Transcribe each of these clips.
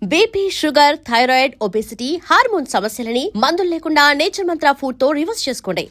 BP, sugar, thyroid, obesity, hormone సమస్యలని మందులు లేకుండా నేచర్ మంత్ర ఫుడ్ తో రివర్స్ చేసుకోండి.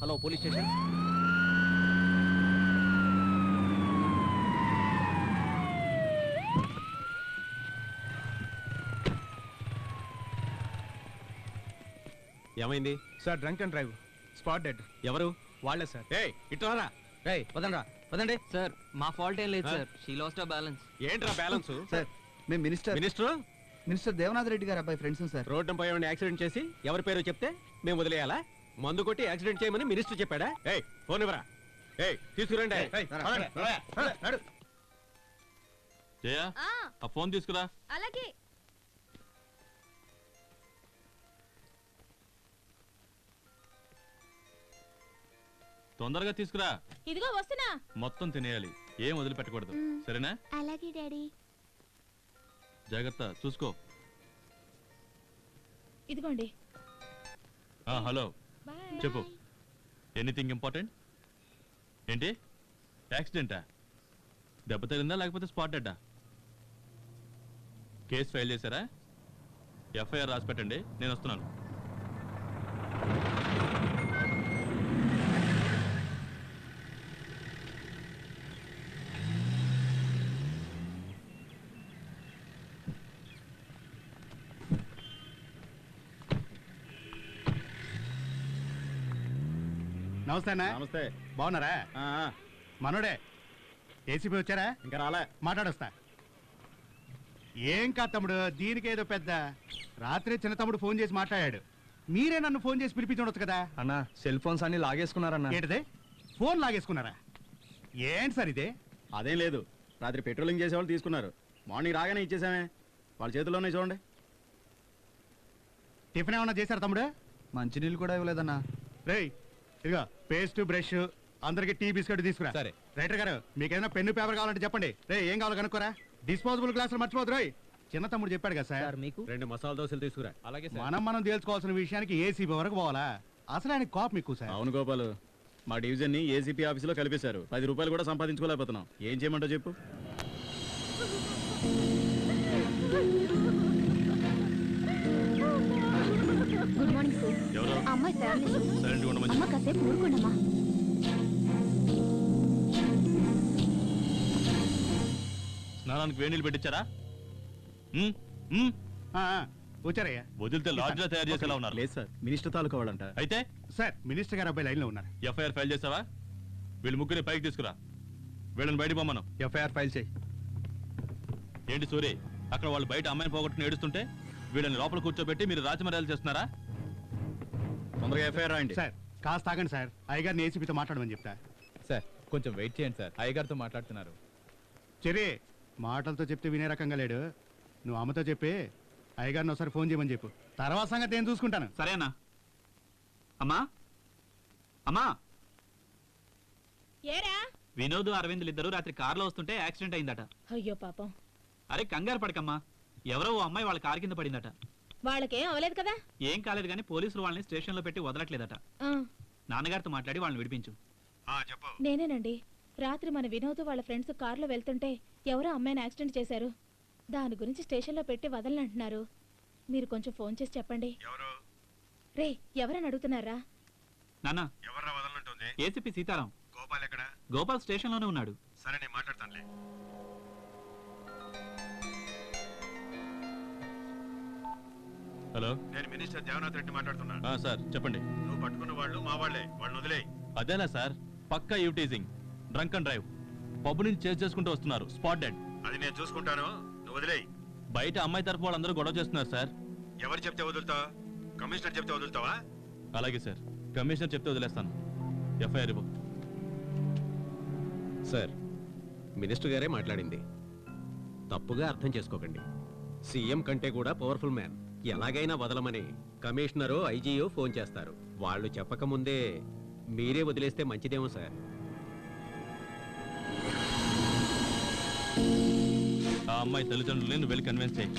Hello police station. ఏమైంది sir? Drunk and drive, spot dead. ఎవరు? వాళ్ళే సార్. ఏయ్ ఇట్లారా. రేయ్ పదండ్రా పదండి. సార్ మా ఫాల్ట్ ఏం లేదు సార్, షీ లాస్ట్ ఆ బ్యాలెన్స్. ఏంట్రా బ్యాలెన్స్? సార్ మేము మినిస్టర్ దేవనాథ్ రెడ్డి గారు అబ్బాయి ఫ్రెండ్స్ సార్. రోడ్డు పై యాక్సిడెంట్ చేసి ఎవరి పేరు చెప్తే మేము వదిలేయాలా? మందు కొట్టి యాక్సిడెంట్ చేయమని మినిస్టర్ చెప్పాడా? ఏయ్ ఫోన్ ఇవ్వరా. ఏయ్ తీసుకురండి. జయ ఆ ఫోన్ తీసుకురా. అలాగే. తొందరగా తీసుకురా. ఇదిగో వస్తున్నా. మొత్తం తినేయాలి, ఏం వదిలిపెట్టకూడదు. సరేనా? అలాగే డాడీ. జాగ్రత్త చూసుకో. ఇదిగోండి. హలో చెప్పు. Anything important? ఏంటి యాక్సిడెంటా? దెబ్బ తగిలిందా లేకపోతే స్పాట్ డెడ్డా? కేసు ఫైల్ చేశారా? ఎఫ్ఐఆర్ రాసి పెట్టండి, నేను వస్తున్నాను. నమస్తే. నమస్తే. బాగున్నారా? మనోడే ఏసీపీ వచ్చారా? ఇంకా రాలే. మాట్లాడొస్తా. ఏం కాదు తమ్ముడు, దీనికేదో పెద్ద. రాత్రి చిన్న తమ్ముడు ఫోన్ చేసి మాట్లాడాడు. మీరే నన్ను ఫోన్ చేసి పిలిపించవచ్చు కదా. అన్నా సెల్ ఫోన్స్ అన్ని లాగేసుకున్నారన్నా. ఏంటిదే? ఫోన్ లాగేసుకున్నారా? ఏంటి సార్ ఇదే? అదేం లేదు, రాత్రి పెట్రోలింగ్ చేసేవాళ్ళు తీసుకున్నారు. మార్నింగ్ రాగానే ఇచ్చేసామే, వాళ్ళ చేతుల్లోనే చూడండి. టిఫిన్ ఏమన్నా చేశారు తమ్ముడు? మంచినీళ్ళు కూడా ఇవ్వలేదన్నా. రేయ్ ఇదిగో పేస్ట్, బ్రష్, అందరికి టీ బిస్కెట్ తీసుకురా. సరే. రైటర్ గారు మీకేదైనా పెన్ను పేపర్ కావాలంటే చెప్పండి. రే ఏం కావాలో కనుక్కోరా. డిస్పోజబుల్ గ్లాసులు మర్చిపోదు. రోయ్ చిన్న తమ్ముడు చెప్పాడు కదా సార్. మీకు 2 మసాలా దోశలు తీసుకురా. అలాగే మనం తేల్చుకోవాల్సిన విషయానికి ఏసీబీ వరకు పోవాలా? అసలు ఆయన కోపం ఎక్కువ సార్. అవును గోపాలు, మా డివిజన్ ని ఏసీపీ ఆఫీసులో కలిపేశారు. 10 రూపాయలు కూడా సంపాదించుకోలేకపోతున్నాం. ఏం చేయమంటావు చెప్పు. Good morning sir. ఎవరు? అమ్మాయి ఫ్యామిలీ. సైలెంట్గా ఉండమని అమ్మ కాసేపు ఊరుకోండమ్మా. స్నానానికి వేడి నీళ్ళు పెట్టించారా? వచ్చారయ్యా. వదిలితే లాడ్జ్లో తయారు చేసేలా ఉన్నారు. లేదు సార్, మినిస్టర్ తాలూకా వాళ్ళంట. అయితే సార్ మినిస్టర్ గారు అబ్బాయి లైన్లో ఉన్నారు. ఎఫ్ఐఆర్ ఫైల్ చేసావా? వీళ్ళు ముగ్గురిని పైకి తీసుకురా. వీళ్ళని బయట పొమ్మను. ఎఫ్ఐఆర్ ఫైల్ చేయి. ఏంటి సూరి, అక్కడ వాళ్ళు బయట అమ్మాయిని పోగొట్టుకుని ఏడుస్తుంటే వీళ్ళని లోపల కూర్చోబెట్టి మీరు రాజమర్యాదలు చేస్తున్నారా? తొందరగా ఎఫ్ఐఆర్ రాయండి. సార్ కాస్త ఆగండి సార్, అయ్యగారిని ఏసీపీతో మాట్లాడమని చెప్తా. సార్ కొంచెం వెయిట్ చేయండి సార్, అయ్యగారితో మాట్లాడుతున్నారు. చెరే మాటలతో చెప్తే వినే రకంగా లేడు. నువ్వు అమ్మతో చెప్పి అయ్యగారిని ఒకసారి ఫోన్ చేయమని చెప్పు. తర్వాత సంగతి నేను చూసుకుంటాను. సరేనా? అమ్మా అమ్మా, ఏరా? వినోద్ అరవింద్లు ఇద్దరు రాత్రి కారులో వస్తుంటే యాక్సిడెంట్ అయిందట. అయ్యో పాపం. అరే కంగారు పడకమ్మా, ఎవరో ఓ అమ్మాయి వాళ్ళ కారు కింద పడిందట. వాళ్ళకేం అవలేదు కదా? ఏం కాలేదు కానీ పోలీసులు వాళ్ళని స్టేషన్లో పెట్టి వదలట్లేదట. నాన్నగారితో మాట్లాడి వాళ్ళని విడిపించు. నేనేనండి. రాత్రి మన వినోద్ వాళ్ళ ఫ్రెండ్స్ కారులో వెళ్తుంటే ఎవరో అమ్మాయిని యాక్సిడెంట్ చేశారు. దాని గురించి స్టేషన్లో పెట్టి వదలనంటున్నారు. మీరు కొంచెం ఫోన్ చేసి చెప్పండి. రే ఎవరని అడుగుతున్నారా? నాన్న ఏసీపీ సీతారాం. గోపాల్ స్టేషన్లోనే ఉన్నాడు. సరే నేను మాట్లాడతానులే. హలో నేను మినిస్టర్ దేవనాథ్ రెడ్డి మాట్లాడుతున్నా. సార్ చెప్పండి. నువ్వు పట్టుకున్న వాళ్ళు మా వాళ్ళే, వాళ్ళని వదిలేయ్. అదేనా సార్, పక్కా యూటీజింగ్, డ్రంక్ అండ్ డ్రైవ్, పబ్బు నుంచి చేజ్ చేసుకుంటూ వస్తున్నారు, స్పాట్ డెడ్. అది నేను చూసుకుంటాను, నువ్వు వదిలేయ్. బయట అమ్మాయి తరపు వాళ్ళందరూ గొడవ చేస్తున్నారు సార్. ఎవరు చెప్తే వదులుతావు? కమిషనర్ చెప్తే వదులుతావా? అలాగే సార్, కమిషనర్ చెప్తే వదిలేస్తాను. ఎఫ్ఐఆర్ ఇవ్వు. సార్, మినిస్టర్ గారే మాట్లాడింది. తప్పుగా అర్థం చేసుకోకండి. సీఎం కంటే కూడా పవర్ఫుల్ మ్యాన్. ఎలాగైనా వదలమని కమిషనరో ఐజీయో ఫోన్ చేస్తారు. వాళ్ళు చెప్పకముందే మీరే వదిలేస్తే మంచిదేమో సార్. ఆ అమ్మాయి తల్లిదండ్రులని నువ్వు వెళ్ళి కన్విన్స్ చేయి.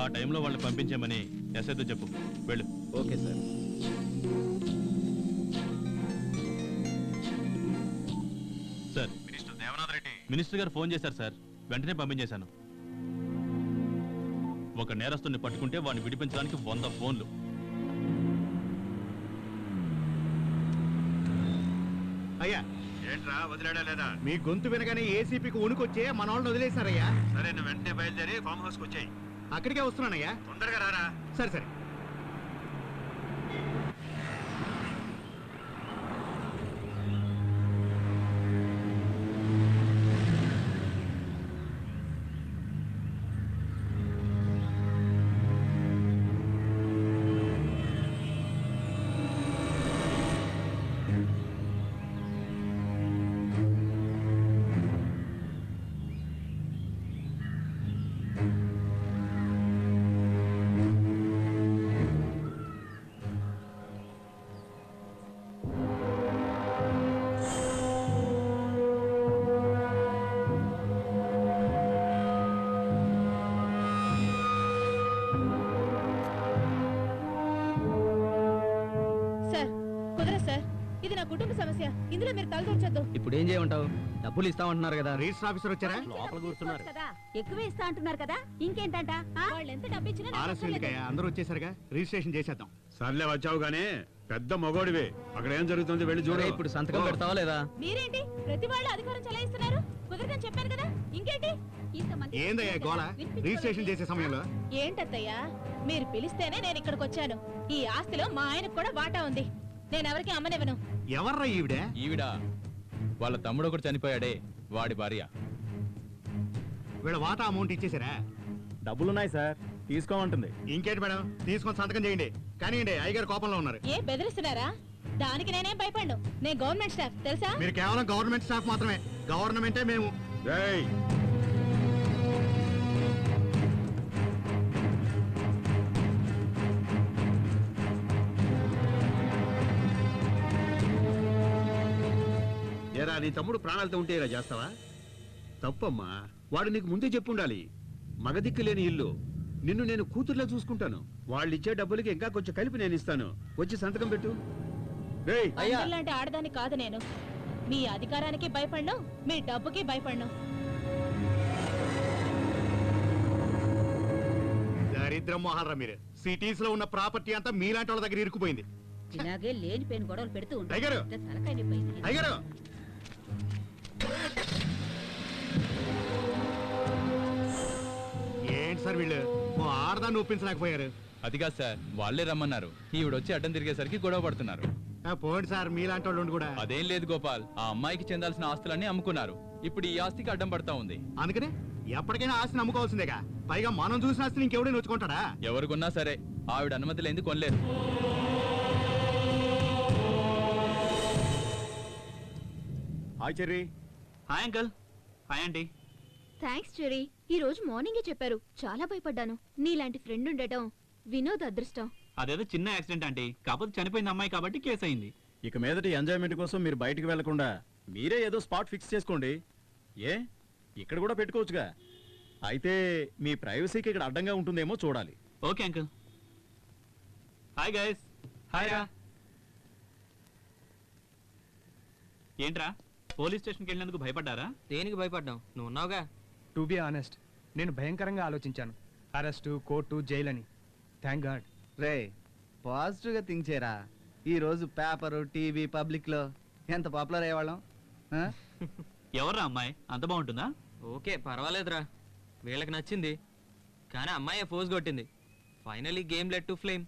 ఆ టైంలో వాళ్ళని పంపించామని ఎస్ఐతో చెప్పు. వెళ్ళు. Okay sir. Sir, minister Devanath Reddy. Minister గారు ఫోన్ చేశారు సార్, వెంటనే పంపించేశాను. ఒక నేరస్తుని పట్టుకుంటే వాడిని విడిపించడానికి 100 ఫోన్లు. అయ్యా, ఏంట్రా వదిలేడా లేదా? మీ గొంతు వినగానే ఏసీపీకి వణుకొచ్చే మన వాళ్ళని వదిలేశారయ్యా. సరే, నువ్వు వెంటనే బయలుదేరి ఫామ్ హౌస్కి వచ్చాయి. అక్కడికే వస్తున్నానయ్యా. తొందరగా రారా. సరే సరే. సార్ కుదరదు సార్, ఇది నా కుటుంబ సమస్య, ఇందులో మీరు తలదూర్చొద్దు. ఇప్పుడు ఏం చేయమంటావు? డబ్బులు ఇస్తామంటున్నారు కదా. రిజిస్టర్ ఆఫీసర్ వచ్చారా? లోపల కూర్చున్నారు. కదా ఎక్కువ ఇస్తా అంటున్నారు కదా, ఇంకేంటంట? వాళ్ళు ఎంత డబ్బు ఇచ్చినా నాకు ఆలస్యం అవసరం లేదు. ఎందుకయ్యా? అందరూ వచ్చేసరిగా రిజిస్ట్రేషన్ చేసేద్దాం. సర్లే వచ్చావు గానీ పెద్ద మగోడివి, అక్కడ ఏం జరుగుతుంది వెళ్ళి చూడు. ఇప్పుడు సంతకం పెడతావా లేదా? మీరేంటి ప్రతి వాళ్ళు అధికారం చెలాయిస్తున్నారు? కుదరదని చెప్పాను కదా, ఇంకేంటి? ఇంతమంది ఏందయ్యా గోళ? రిజిస్ట్రేషన్ చేసే సమయంలో ఏంటత్తయ్యా, మీరు పిలిస్తేనే నేను ఇక్కడికి వచ్చాను. ఈ ఆస్తిలో మా ఆయనకు కూడా వాటా ఉంది. నేను ఎవరికి అమ్మనివ్వను. ఎవర్రా ఈవిడే? ఈవిడ వాళ్ళ తమ్ముడు ఒకటి చనిపోయాడే, వాడి భార్య. వీళ్ళ వాటా అమౌంట్ ఇచ్చేసారా? డబ్బులున్నాయి సార్, తీసుకోమంటుంది. ఇంకేంటి మేడం, తీసుకొని సంతకం చేయండి. కానీ అయ్యగారు కోపంలో ఉన్నారు. ఏ బెదిరిస్తున్నారా? దానికి నేనేం భయపడ్ను. నేను గవర్నమెంట్ స్టాఫ్ తెలుసా? మీరు కేవలం గవర్నమెంట్ స్టాఫ్ మాత్రమే, గవర్నమెంటే మేము. రేయ్, ఏరా, నీ తమ్ముడు ప్రాణాలతో ఉంటే ఇలా చేస్తావా? తప్పమ్మా, వాడు నీకు ముందే చెప్పుండాలి. మగదిక్కు లేని ఇల్లు, నిన్ను నేను కూతుర్లా చూసుకుంటాను. వాళ్ళు ఇచ్చే డబ్బులకి ఇంకా కొంచెం కలిపి నేను ఇస్తాను. వచ్చి సంతకం పెట్టు. రేయ్, లాంటి ఆడదాన్ని కాదు నేను. మీ అధికారానికి భయపడ్ను, మీ డబ్బుకి భయపడ్ను. దరిద్రం మొహాలరా మీరు. సిటీస్ లో ఉన్న ప్రాపర్టీ అంతా మీలాంటి వాళ్ళ దగ్గర ఇరుక్కుపోయింది. ఇలాగే లేని పెయిన్ గొడవలు పెడుతూ అయ్యగారు! ఉంటారు. తలకాయ నొప్పి అయింది. అయ్యగారు, ఏంటి సార్ వీళ్ళు ఓ ఆడదాన్ని ఒప్పించలేకపోయారు? అది కాదు సార్, వాళ్ళే రమ్మన్నారు. ఈవిడొచ్చి అడ్డం తిరిగేసరికి గొడవ పడుతున్నారు. పోండి సార్, మీలాంటి వాళ్ళు ఉండి కూడా. అదేం లేదు గోపాల్, ఆ అమ్మాయికి చెందాల్సిన ఆస్తులన్నీ అమ్ముకున్నారు. ఇప్పుడు ఈ ఆస్తికి అడ్డం పడతా ఉంది. అందుకనే ఎప్పటికైనా ఆస్తిని నమ్ముకోవాల్సిందేగా. పైగా మనం చూసిన ఆస్తిని ఇంకెవడే నొచ్చుకుంటాడా? ఎవరు కొన్నా సరే ఆవిడ అనుమతి లేనిది కొనలేరు. Hi Cherry. Hi uncle. Hi aunty. Thanks Cherry, ఈ రోజు మార్నింగే చెప్పారు. చాలా భయపడ్డాను. నీలాంటి ఫ్రెండ్ ఉండటం వినోద్ అదృష్టం. అదేదో చిన్న యాక్సిడెంట్ ఆంటీ, కాకపోతే చనిపోయింది అమ్మాయి కాబట్టి కేసు అయింది. ఇక మీదటి ఎంజాయ్మెంట్ కోసం మీరు బయటికి వెళ్లకుండా మీరే ఏదో స్పాట్ ఫిక్స్ చేసుకోండి. ఏ ఇక్కడ కూడా పెట్టుకోవచ్చుగా. అయితే మీ ప్రైవసీకి ఇక్కడ అడ్డంగా ఉంటుందేమో చూడాలి. Okay uncle. Hi guys. Hi రా. ఏంట్రా, పోలీస్ స్టేషన్కి వెళ్ళినందుకు భయపడ్డారా? దేనికి భయపడ్డాం? నువ్వు ఉన్నావుగా. టు బి ఆనెస్ట్, నేను భయంకరంగా ఆలోచించాను. అరెస్టు, కోర్టు, జైలు అని. Thank God. రే, పాజిటివ్గా థింక్ చేయరా. ఈ రోజు పేపరు, టీవీ, పబ్లిక్లో ఎంత పాపులర్ అయ్యేవాళ్ళం. ఎవర్రా అమ్మాయి? అంత బాగుంటుందా? ఓకే, పర్వాలేదురా. వీళ్ళకి నచ్చింది, కానీ అమ్మాయి ఫోజ్ కొట్టింది. Finally game led to flame.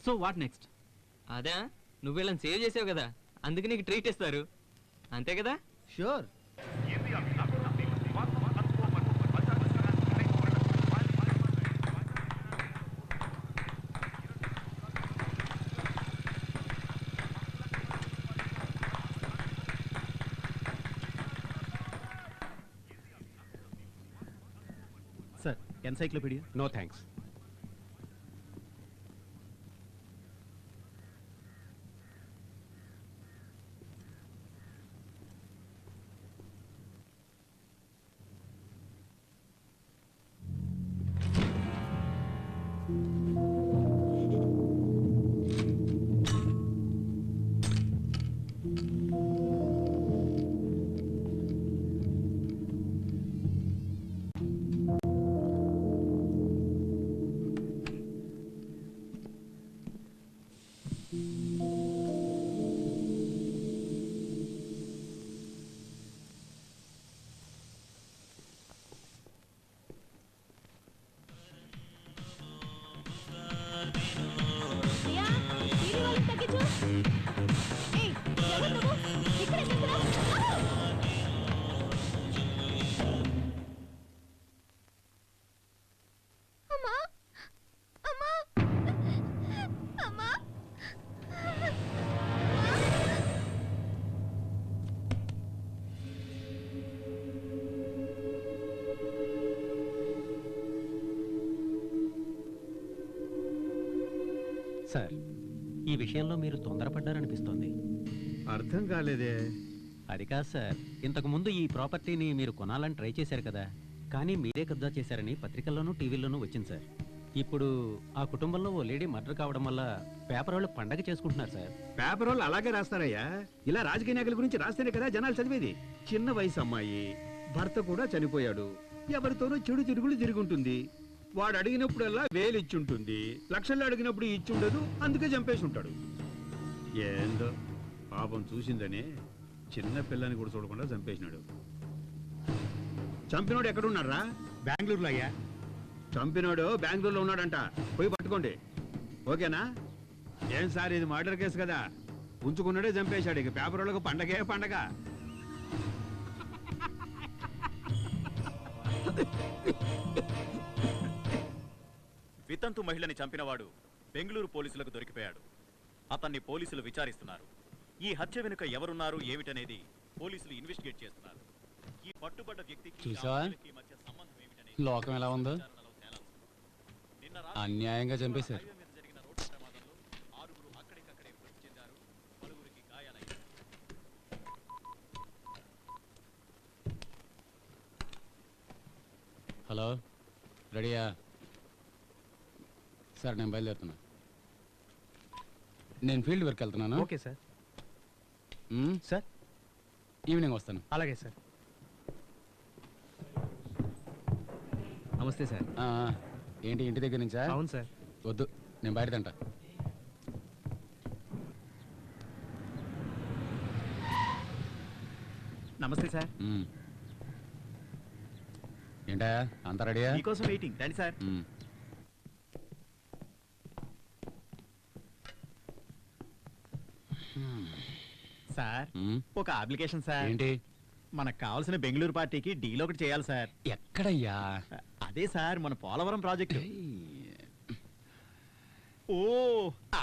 So what next? అదే నువ్వు వీళ్ళని సేవ్ చేసావు కదా, అందుకే నీకు ట్రీట్ ఇస్తారు, అంతే కదా? Sure. Sir encyclopedia. No thanks. Priya, TV volume తగ్గించు. ఏయ్, ఎవరు నువ్వు? ఇక్కడ ఏం చేస్తున్నావ్? అమ్మా అమ్మా అమ్మా. సార్, ఈ విషయంలో మీరు తొందరపడ్డారనిపిస్తోంది. అర్థం కాలేదే. అది కాదు సార్, ఇంతకు ముందు ఈ ప్రాపర్టీని మీరు కొనాలని ట్రై చేశారు కదా, కానీ మీరే కబ్జా చేశారని పత్రికల్లోనూ టీవీల్లోనూ వచ్చింది సార్. ఇప్పుడు ఆ కుటుంబంలో ఓ లేడీ మర్డర్ కావడం వల్ల పేపర్ వాళ్ళు పండగ చేసుకుంటున్నారు సార్. పేపర్ వాళ్ళు అలాగే రాస్తారయ్యా. ఇలా రాజకీయ నాయకుల గురించి రాస్తేనే కదా జనాలు చదివేది. చిన్న వయసు అమ్మాయి, భర్త కూడా చనిపోయాడు, ఎవరితోనో చెడు తిరుగులు తిరుగుంటుంది. వాడు అడిగినప్పుడల్లా వేలు ఇచ్చుంటుంది, లక్షల్లో అడిగినప్పుడు ఇచ్చుండదు, అందుకే చంపేసి ఉంటాడు. ఏందో పాపం చూసిందనే చిన్న పిల్లని కూడా చూడకుండా చంపేసినాడు. చంపినోడు ఎక్కడున్నారా? బెంగళూరులో అయ్యా. చంపినోడు బెంగళూరులో ఉన్నాడంట, పోయి పట్టుకోండి. ఓకేనా? ఏం సార్, ఇది మర్డర్ కేసు కదా, ఉంచుకున్నాడే చంపేశాడు. ఇక పేపర్ వాళ్ళకు పండగే పండగ. వితంతు మహిళని చంపినవాడు బెంగళూరు పోలీసులకు దొరికిపోయాడు. అతన్ని పోలీసులు విచారిస్తున్నారు. ఈ హత్య వెనుక ఎవరున్నారు ఏమిటనేది పోలీసులు ఇన్వెస్టిగేట్ చేస్తున్నారు. ఈ పట్టుబడ్డ వ్యక్తికి చూసావా? ఆ మహిళకి మధ్య సంబంధం ఏమిటనేది లోకం ఎలా ఉందో, విచారణలో తేలాల్సి ఉంది. నిన్న రాత్రి అన్యాయంగా చంపేశారు. హైవే మీద జరిగిన రోడ్డు ప్రమాదంలో 6గురు అక్కడికక్కడే మృతి చెందారు, పలువురికి గాయాలయ్యాయి. హలో, రెడీయా? సార్ నేను బయలుదేరుతున్నా. నేను ఫీల్డ్ వర్క్ వెళ్తున్నాను. Okay sir. సార్ ఈవినింగ్ వస్తాను. అలాగే సార్. నమస్తే సార్. ఏంటి ఇంటి దగ్గర నుంచా? అవును సార్. వద్దు, నేను బయట తింటా. నమస్తే సార్. ఏంటా అంతా రెడీయా? మీకోసం వెయిటింగ్. రండి సార్. సార్ ఒక అప్లికేషన్ సార్. ఏంటి? మనకు కావాల్సిన బెంగళూరు పార్టీకి డీల్ ఒకటి చేయాలి సార్. ఎక్కడయ్యా? అదే సార్, మన పోలవరం ప్రాజెక్టు. ఓ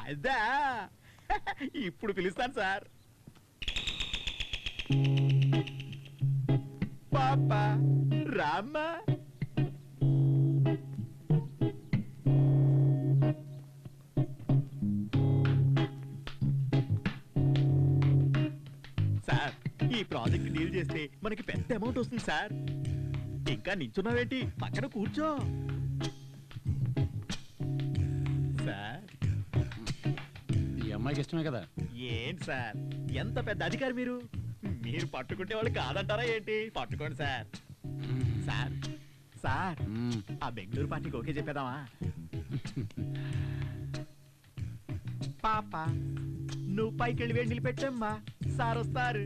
అదా, ఇప్పుడు పిలుస్తాను సార్. పాపా రామ్మా. సార్, ఈ ప్రాజెక్ట్ డీల్ చేస్తే మనకి పెద్ద అమౌంట్ వస్తుంది సార్. ఇంకా నించున్నావేంటి, పక్కన కూర్చో. సార్, ఈ అమ్మాయికి ఇష్టమే కదా? ఏంటి సార్, ఎంత పెద్ద అధికారి మీరు. మీరు పట్టుకుంటే వాళ్ళు కాదంటారా ఏంటి? పట్టుకోండి సార్. సార్ సార్, ఆ బెంగళూరు పార్టీకి ఓకే చెప్పేదామా? పాప నువ్వు పైకి వెళ్ళి వేడి నిలబెట్టమ్మా, సార్ వస్తారు.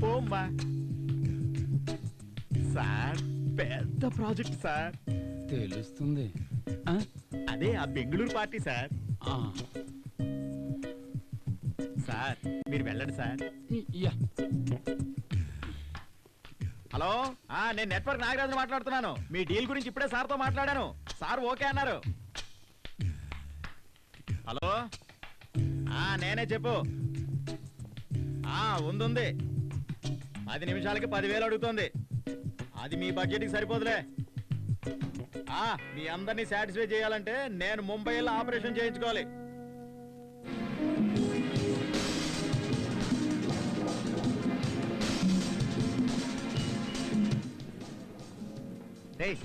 ఓమ్మా. సార్, పెద్ద ప్రాజెక్ట్ సార్. తెలుస్తుంది. అదే ఆ బెంగళూరు పార్టీ సార్. సార్ మీరు వెళ్ళండి సార్. హలో, నేను నెట్వర్క్ నాగరాజు మాట్లాడుతున్నాను. మీ డీల్ గురించి ఇప్పుడే సార్తో మాట్లాడాను. సార్ ఓకే అన్నారు. హలో, నేనే చెప్పు. ఉంది 10 నిమిషాలకి 10,000 అడుగుతోంది. అది మీ బడ్జెట్కి సరిపోదులే. మీ అందరినీ సాటిస్ఫై చేయాలంటే నేను ముంబైలో ఆపరేషన్ చేయించుకోవాలి.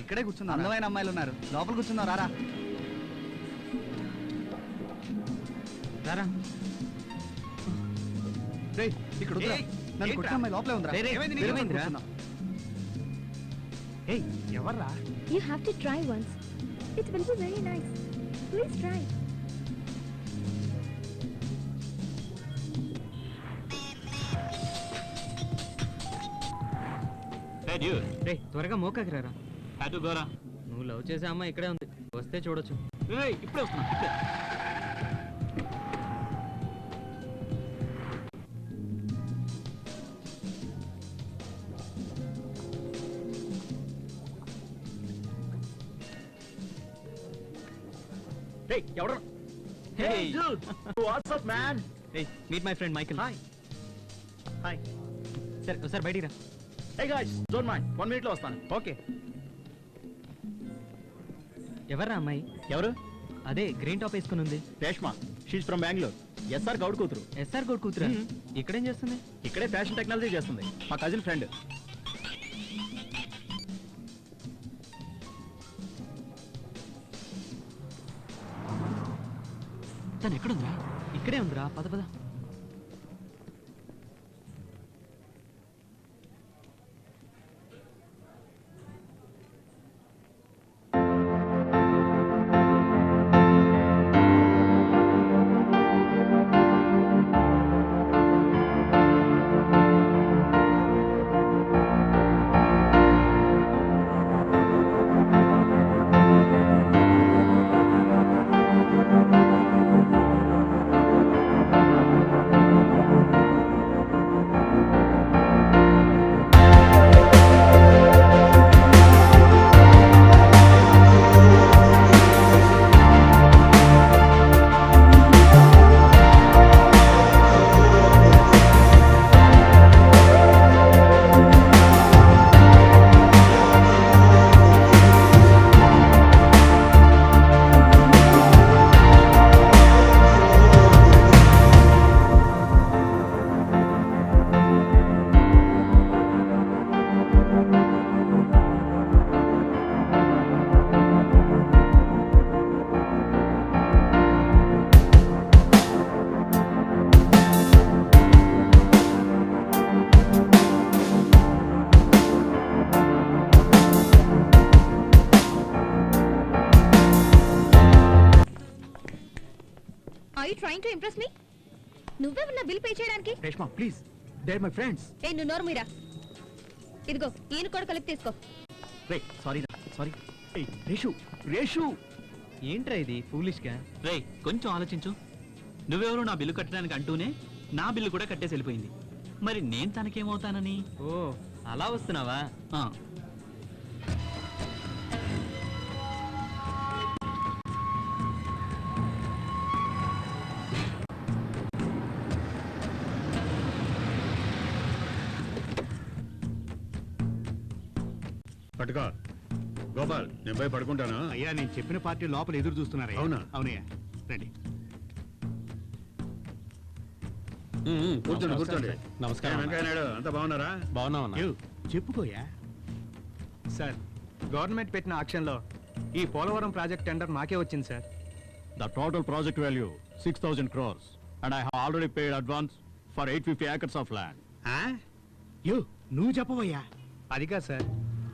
ఇక్కడే కూర్చున్నా. అందమైన అమ్మాయిలు ఉన్నారు, లోపల కూర్చున్నావు. రారా రారా. ఇక్కడ వద్దురా. నన్ను కొట్టిన అమ్మాయి లోపలే ఉందిరా. ఎవర్రా? You have to try once. It will be very nice. Please try. త్వరగా మోకాకి రారా. Have to Gora. నువ్వు లవ్ చేసే అమ్మాయి ఇక్కడే ఉంది, వస్తే చూడొచ్చు. ఇప్పుడే వస్తున్నా. ఇప్పుడే. ఎవరు? WhatsApp man. Meet my friend Michael. Hi. సరే ఒకసారి బయటికి రా. Hey guys, don't mind. 1 minute లో వస్తాను. ఓకే. ఎవర్రా అమ్మాయి? ఎవరు? అదే గ్రీన్ టాప్ వేసుకుని ఉంది. Reshma. She's from Bengaluru. SR Goud కూతురు. ఎస్ఆర్ గౌడ్ కూతురా? ఇక్కడేం చేస్తుంది? ఇక్కడే ఫ్యాషన్ టెక్నాలజీ చేస్తుంది. మా కజిన్ ఫ్రెండ్. తను ఎక్కడుందిరా? ఇక్కడే ఉందిరా. పద పద. Are you trying to impress me? నువ్వేమన్నా బిల్ పే చేయడానికి? Reshma please, they are my friends. నువ్వు నోరు మీరా. ఇదిగో ఈయన కూడా కలిపి తీసుకో. సారీ. రేషు. ఏంట్రా ఇది ఫూలిష్ గా? కొంచెం ఆలోచించు. నువ్వెవరో నా బిల్లు కట్టడానికి అంటూనే నా బిల్లు కూడా కట్టేసి వెళ్ళిపోయింది. మరి నేను తనకేమవుతానని. ఓ అలా వస్తున్నావా? పట్టుకో గోపాల్, నేను పోయి పడుకుంటాను. అయ్యా నేను చెప్పిన పార్టీ లోపల ఎదురు చూస్తున్నారా? అవునా? అవునయ్యా, రండి. కూర్చోండి. నమస్కారం. వెంకయ్య నాయుడు అంతా బాగున్నారా? బాగున్నామన్నా. చెప్పుకోయా. సార్, గవర్నమెంట్ పెట్టిన ఆక్షన్లో ఈ పోలవరం ప్రాజెక్ట్ టెండర్ మాకే వచ్చింది sir. The total project value 6,000 crores and I have already paid advance for 850 acres of land. నువ్వు చెప్పవయ్యా. అదిగా సార్,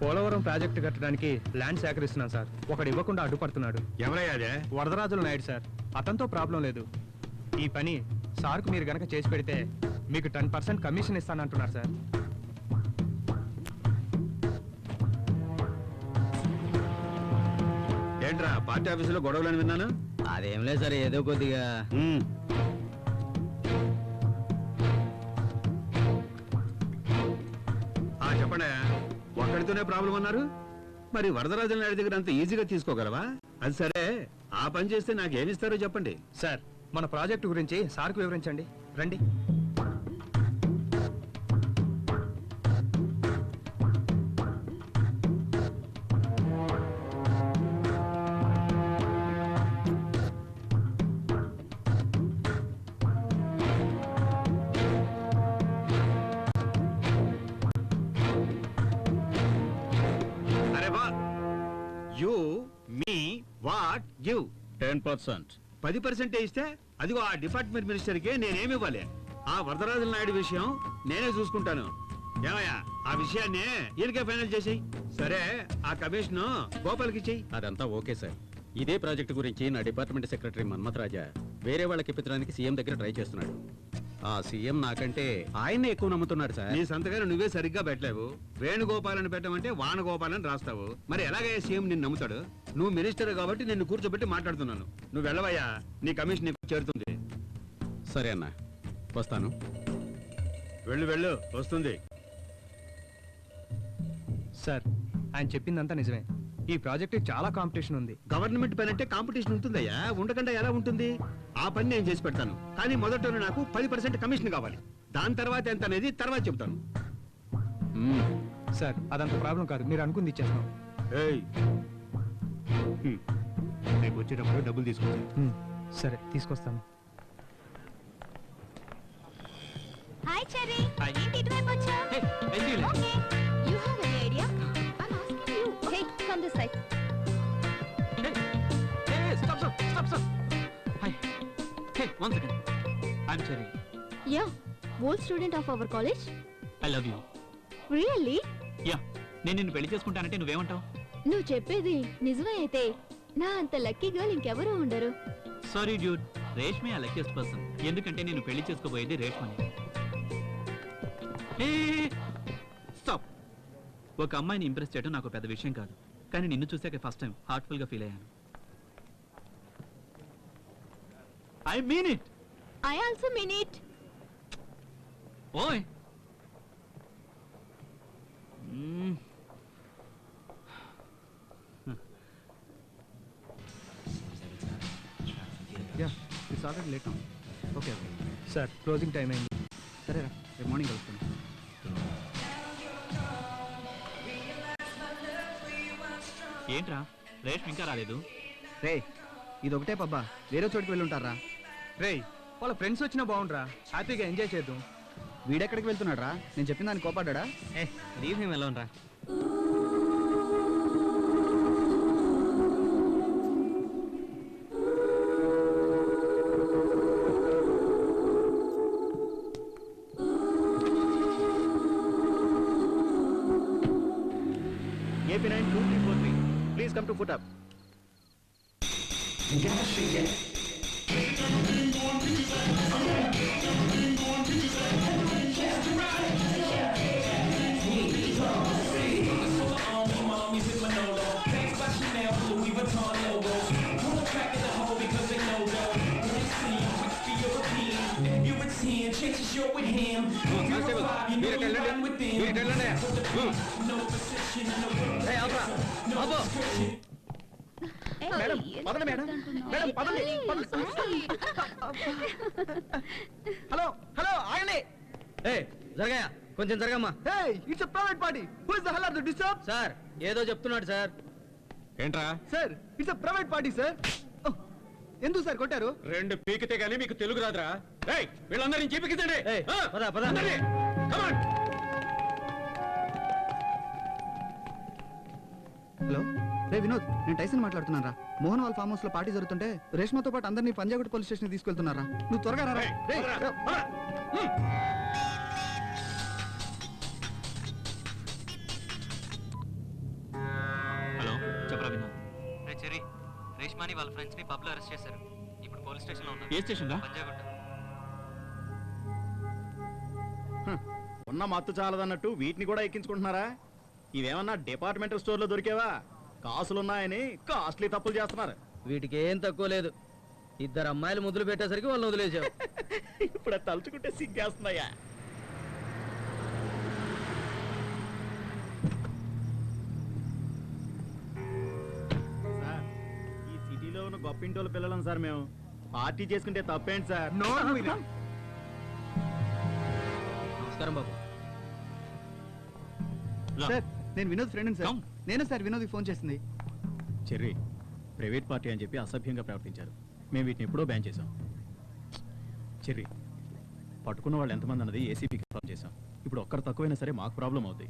పోలవరం ప్రాజెక్టు కట్టడానికి ల్యాండ్ సేకరిస్తున్నాం సార్. ఒకడు ఇవ్వకుండా అడ్డుపడుతున్నాడు. ఎవరయ్యా అదే? వరదరాజులు నాయుడు సార్. అతనితో ప్రాబ్లం లేదు. ఈ పని సార్కు మీరు గనక చేసి పెడితే మీకు 10% కమిషన్ ఇస్తానంటున్నారు సార్. ఏంటి ఏంట్రా పార్టీ ఆఫీసులో గొడవలని విన్నాను. అదేం లేదు సార్, ఏదో కొద్దిగా. చెప్పండి, ఒక్కడితోనే ప్రాబ్లం అన్నారు. మరి వరదరాజన్ నాయుడు దగ్గర అంత ఈజీగా తీసుకోగలవా? అది సరే, ఆ పని చేస్తే నాకేమిస్తారో చెప్పండి. సార్, మన ప్రాజెక్టు గురించి సార్కు వివరించండి. రండి. అరే వా, యూ మీ వాట్ గివ్ 10%. 10% ఇస్తే అదిగో ఆ డిపార్ట్మెంట్ మినిస్టర్కే నేనేమి ఇవ్వాలి? ఆ వరదరాజుల నాయుడు విషయం నేనే చూసుకుంటాను. ఏమయ్యా, ఆ విషయాన్ని ఈయనకే ఫైనల్ చేసేయి. సరే, ఆ కమిషన్ గోపాల్కి ఇచ్చేయి. అదంతా ఓకే సార్. ఇదే ప్రాజెక్టు గురించి నా డిపార్ట్మెంట్ సెక్రటరీ మన్మథ్ రాజా వేరే వాళ్ళకి ఇప్పించడానికి సీఎం దగ్గర ట్రై చేస్తున్నాడు. ఆ సీఎం నాకంటే ఆయన్నే ఎక్కువ నమ్ముతున్నాడు సార్. నీ సంతకాన్ని నువ్వే సరిగ్గా పెట్టలేవు. వేణుగోపాలని పెట్టమంటే వానగోపాలని రాస్తావు. మరి ఎలాగయ్యా సీఎం నిన్ను నమ్ముతాడు? నువ్వు మినిస్టర్ కాబట్టి నిన్ను కూర్చోబెట్టి మాట్లాడుతున్నాను. నువ్వు వెళ్ళవయ్యా, నీ కమిషన్ నీకు చేరుతుంది. సరే అన్న, వస్తాను. వెళ్ళు వెళ్ళు, వస్తుంది. సార్, ఆయన చెప్పిందంతా నిజమే. ఈ ప్రాజెక్ట్ చాలా కాంపిటీషన్ ఉంది. గవర్నమెంట్ పని అంటే కాంపిటీషన్ ఉంటుందయ్యా, ఉండకుండా ఎలా ఉంటుంది? ఆ పని నేను చేసి పెడతాను, కానీ మొదట నాకు 10% కమిషన్ కావాలి. దాని తర్వాత ఎంత అనేది తర్వాత చెప్తాను. సార్, అదంత ప్రాబ్లం కాదు, మీరు అనుకుంది ఇచ్చేస్తాం. రేపు వచ్చేటప్పుడు డబ్బులు తీసుకుంటాను. సరే, తీసుకొస్తాను. Hi cherry. Hi. ఏంటి ఇటువైపు వచ్చావు? Hey, I see you. Okay. You have any idea? I am asking you. Hey, come this side. Hey, stop. Hi. Hey, one second. I'm Cherry. Yeah, old student of our college. I love you. Really? Yeah. నేను నిన్ను పెళ్లి చేసుకుంటానంటే నువ్వేమంటావు? నువ్వు చెప్పేది నిజమే అయితే నా అంత లక్కీ గర్ల్ ఇంకెవరూ ఉండరు. సారీ డ్యూడ్, రేష్మే ఆ లక్కీయెస్ట్ పర్సన్. ఎందుకంటే నేను పెళ్లి చేసుకోబోయేది రేష్మని. స్టాప్. ఒక అమ్మాయిని ఇంప్రెస్ చేయడం నాకు పెద్ద విషయం కాదు, కానీ నిన్ను చూసాక ఫస్ట్ టైం హార్ట్ఫుల్ గా ఫీల్ అయ్యాను. I mean it. I also mean it. ఓయ్. It's already late. Okay okay sir, closing time అయింది. సరేరా, రేపు మార్నింగ్ కలుస్తాను. ఏంట్రా, రేష్మ ఇంకా రాలేదు? రే, ఇది ఒకటే పబ్బా, వేరే చోటుకి వెళ్ళి ఉంటారా? రేయ్, వాళ్ళ ఫ్రెండ్స్ వచ్చినా బాగుండ్రా, హ్యాపీగా ఎంజాయ్ చేద్దాం. వీడెక్కడికి వెళ్తున్నాడు రా? నేను చెప్పిన దాన్ని కోపాడా? లీవ్ హిమ్ అలోన్ రా. AP 92343, please come to foot up. Madam, పదండి మేడం. మేడం, పదండి. హలో హలో, ఆగండి. జరగాయా, కొంచెం జరగమ్మా. It's a private party. Who is the hell of the disturb? Sir, ఏదో చెప్తున్నాడు సార్. ఏంట్రా? Sir, it's a private party sir. ఎందుకు సార్ కొట్టారు? రెండు పీకితే గానీ మీకు తెలుగు రాదురా? వీళ్ళందరినీ చీపికించండి. పద పద. హలో, రే వినోద్, నేను టైసన్ మాట్లాడుతున్నాను రా. మోహన్ వాళ్ళ ఫామ్ హౌస్ లో పార్టీ జరుగుతుంటే రేష్మతో పాటు అందరినీ పంజాగుట్ పోలీస్ స్టేషన్ తీసుకెళ్తున్నారా? నువ్వు త్వరగా రా. హలో, చెప్పరా వినోద్. చెర్రీ, రేష్మాని వాళ్ళ ఫ్రెండ్స్ ని పబ్ లో అరెస్ట్ చేశారు. ఇప్పుడు పోలీస్ స్టేషన్ లో ఉన్నారు. ఏ స్టేషన్ రా? పంజాగుట్ట. ఉన్న మత్తు చాలదన్నట్టు వీటిని కూడా ఎక్కించుకుంటున్నారా? ఇవేమన్నా డిపార్ట్మెంటల్ స్టోర్లో దొరికేవా? కాసులున్నాయని కాస్ట్లీ తప్పులు చేస్తున్నారు. వీటికి ఏం తక్కువ లేదు. ఇద్దరు అమ్మాయిలు ముద్దులు పెట్టేసరికి వాళ్ళని వదిలేసావు. ఇప్పుడు అది తలుచుకుంటే సిగ్గేస్తున్నాయా. సార్, ఈ సిటీలో ఉన్న గొప్పింటోళ్ళ పిల్లలం సార్ మేము. పార్టీ చేసుకుంటే తప్పేంటి సార్? నమస్కారం బాబు. సార్, నేను వినోద్ ఫ్రెండ్ సార్. నేనే సార్ వినోద్కి ఫోన్ చేసింది. చెర్రీ, ప్రైవేట్ పార్టీ అని చెప్పి అసభ్యంగా ప్రవర్తించారు. మేము వీటిని ఎప్పుడో బ్యాన్ చేశాం. చెర్రీ, పట్టుకున్న వాళ్ళు ఎంతమంది అన్నది ఏసీపీకి ఇన్ఫార్మ్ చేశాం. ఇప్పుడు ఒక్కరు తక్కువైనా సరే మాకు ప్రాబ్లం అవుతుంది.